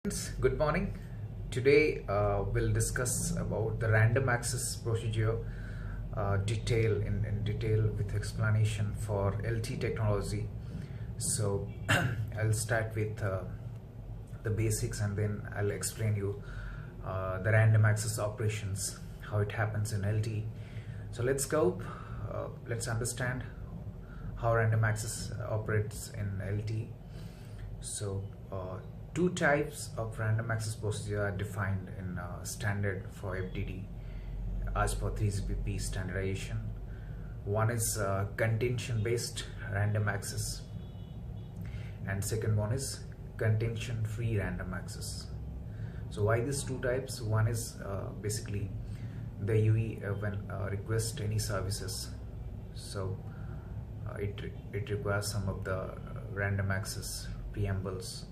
Good morning. Today we'll discuss about the random access procedure in detail with explanation for LT technology. So I'll start with the basics and then I'll explain you the random access operations, how it happens in LT. So let's go. Let's understand how random access operates in LT. So two types of random access procedure are defined in standard for FDD as per 3GPP standardization. One is contention based random access and second one is contention free random access. So why these two types? One is basically the UE when request any services, so it requires some of the random access preambles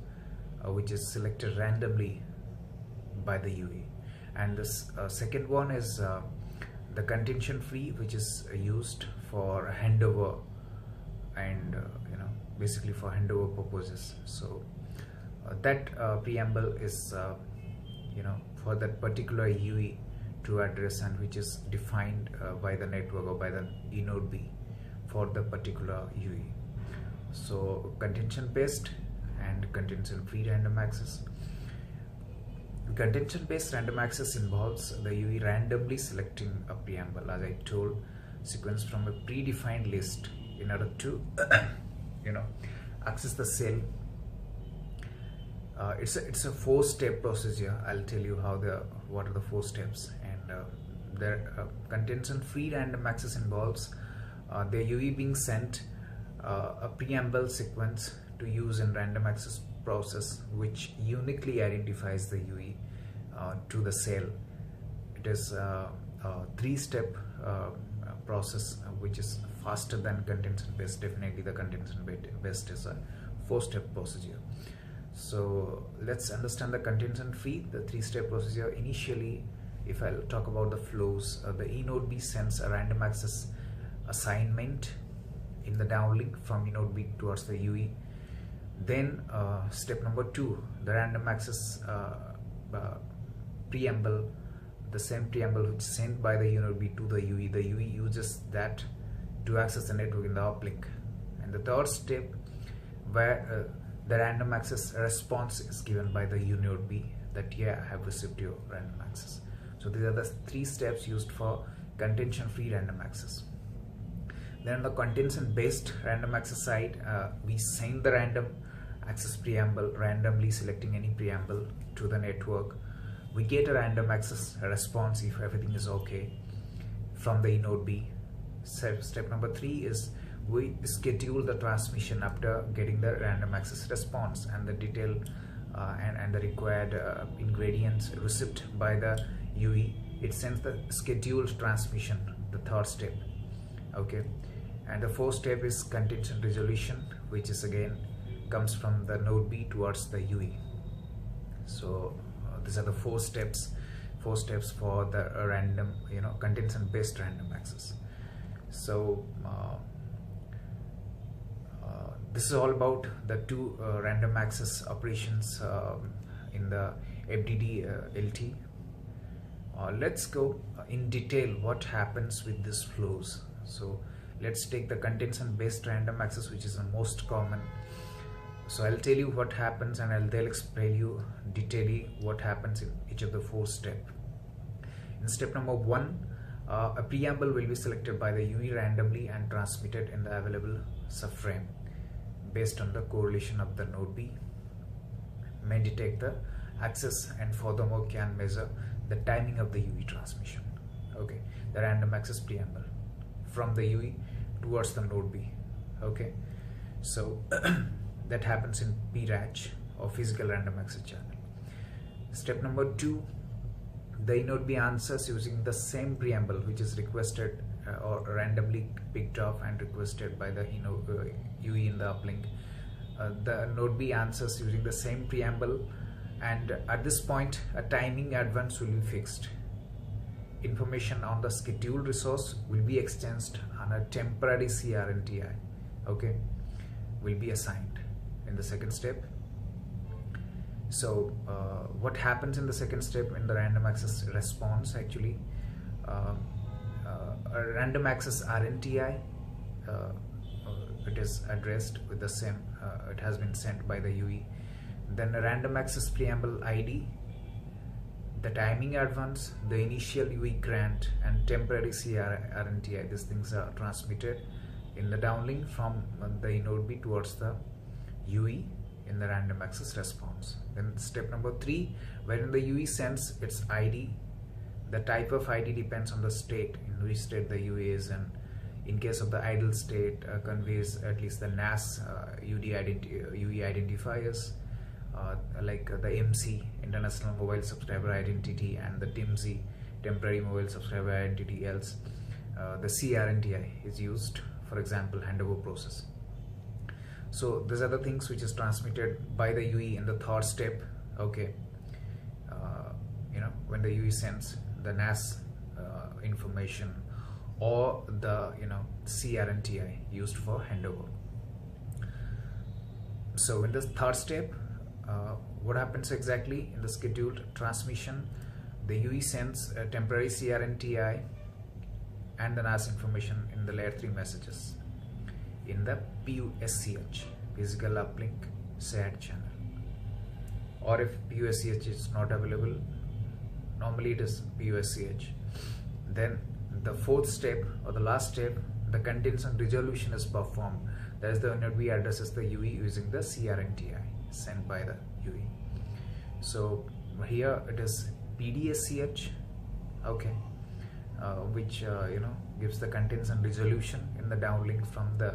which is selected randomly by the UE, and this second one is the contention free, which is used for handover and basically for handover purposes. So that preamble is for that particular UE to address, and which is defined by the network or by the eNode B for the particular UE. So contention based and contention free random access. Contention based random access involves the UE randomly selecting a preamble, as I told, sequence from a predefined list in order to access the cell. It's a 4-step procedure. I'll tell you what are the 4 steps. And the contention free random access involves the UE being sent a preamble sequence to use in random access process, which uniquely identifies the UE to the cell. It is a 3-step process, which is faster than contention based. Definitely the contention based is a 4-step procedure. So let's understand the contention free, the 3-step procedure. Initially, if I'll talk about the flows, the eNode B sends a random access assignment in the downlink from eNode B towards the UE. Then step number 2, the random access preamble, the same preamble which is sent by the eNode B to the UE. The UE uses that to access the network in the uplink. And the 3rd step, where the random access response is given by the eNode B that I have received your random access. So these are the 3 steps used for contention free random access. Then on the contention based random access side, we send the random access preamble, randomly selecting any preamble to the network. We get a random access response if everything is okay from the eNode B. Step number 3 is we schedule the transmission after getting the random access response and the detail and the required ingredients received by the UE. It sends the scheduled transmission, the 3rd step. Okay, and the 4th step is contention resolution, which is again comes from the node B towards the UE. So these are the 4 steps for the random contention based random access. So this is all about the 2 random access operations in the FDD LT. Let's go in detail what happens with these flows. So let's take the contention based random access, which is the most common. So I'll tell you what happens and they'll explain you detailing what happens in each of the 4 steps. In step number 1, a preamble will be selected by the UE randomly and transmitted in the available subframe based on the correlation of the node B, may detect the access, and furthermore can measure the timing of the UE transmission. Okay, the random access preamble from the UE towards the node B. Okay, so that happens in PRACH or physical random access channel. Step number 2, the eNode B answers using the same preamble which is requested or randomly picked off and requested by the UE in the uplink. The node B answers using the same preamble, and at this point a timing advance will be fixed. Information on the scheduled resource will be exchanged on a temporary CRNTI, okay, will be assigned in the second step. So what happens in the second step in the random access response? Actually, a random access RNTI, it is addressed with the same, it has been sent by the UE. Then a random access preamble ID, the timing advance, the initial UE grant, and temporary CRNTI. These things are transmitted in the downlink from the inode B towards the UE in the random access response. Then step number 3, when the UE sends its ID, the type of ID depends on the state in which state the UE is, and in case of the idle state, conveys at least the NAS UE identifiers, like the MC, International Mobile Subscriber Identity, and the TMZ, Temporary Mobile Subscriber Identity. Else the CRNTI is used, for example, handover process. So these are the things which is transmitted by the UE in the third step. Okay, when the UE sends the NAS information or the CRNTI used for handover. So in the third step, what happens exactly in the scheduled transmission? The UE sends a temporary CRNTI and the NAS information in the layer 3 messages in the PUSCH, physical uplink shared channel. Or if PUSCH is not available, normally it is PUSCH. Then the fourth step or the last step, the contents and resolution is performed. That is, the inode B addresses the UE using the CRNTI sent by the UE. So here it is PDSCH, okay, which gives the contents and resolution in the downlink from the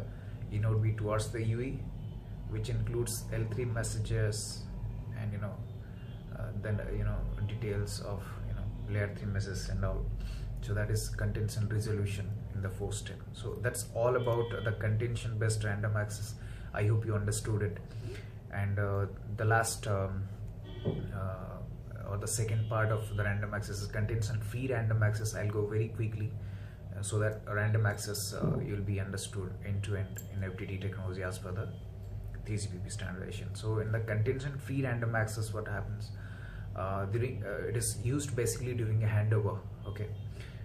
inode B towards the UE, which includes L3 messages and then details of layer 3 messages and all. So that is contents and resolution in the fourth step. So that's all about the contention based random access. I hope you understood it. And the last or the second part of the random access is contention free random access. I'll go very quickly so that random access you'll be understood end to end in FDD technology as per the 3GPP standardization. So in the contention free random access, what happens during it is used basically during a handover. Okay,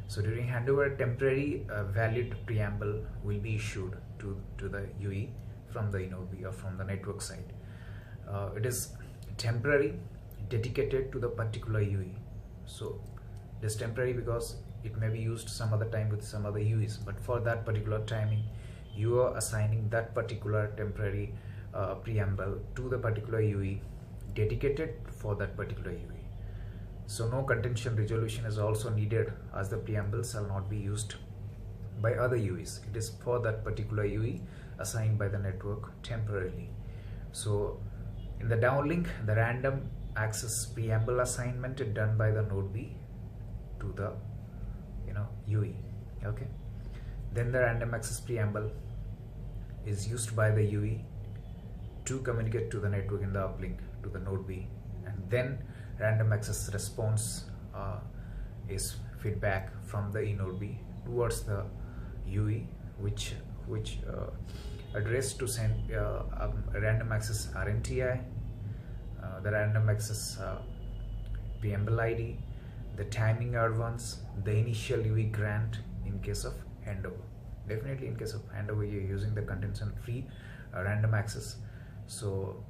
so during handover, a temporary valid preamble will be issued to the UE from the inode B or from the network side. It is temporary, dedicated to the particular UE. So it is temporary because it may be used some other time with some other UEs, but for that particular timing you are assigning that particular temporary preamble to the particular UE dedicated for that particular UE. So no contention resolution is also needed, as the preamble shall not be used by other UEs. It is for that particular UE assigned by the network temporarily. So in the downlink, the random access preamble assignment is done by the node B to the UE. Okay, then the random access preamble is used by the UE to communicate to the network in the uplink to the node B, and then random access response is feedback from the inode B towards the UE, which addressed to send a random access RNTI, the random access preamble ID, the timing advance, the initial UE grant in case of handover. Definitely in case of handover you're using the contention free random access. So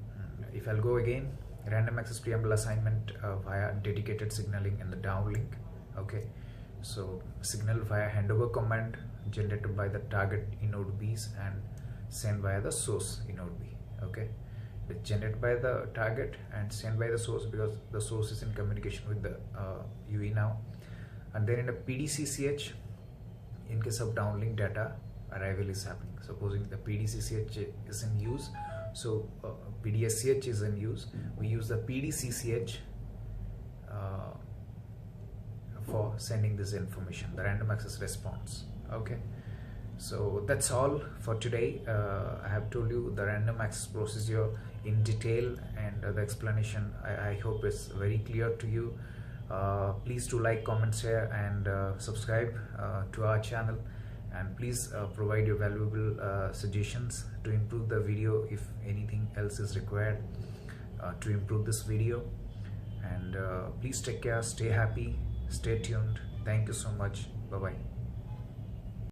if I'll go again, random access preamble assignment via dedicated signaling in the downlink. Okay, so signal via handover command generated by the target inode B's and sent via the source inode B. Okay, it's generated by the target and sent by the source because the source is in communication with the UE now. And then in a PDCCH, in case of downlink data arrival is happening, supposing the PDCCH is in use, so PDSCH is in use, we use the PDCCH for sending this information, the random access response. Okay, so that's all for today. I have told you the random access procedure in detail, and the explanation I hope is very clear to you. Please do like, comment, share, and subscribe to our channel, and please provide your valuable suggestions to improve the video if anything else is required. to improve this video. And please take care, stay happy, stay tuned. Thank you so much. Bye bye.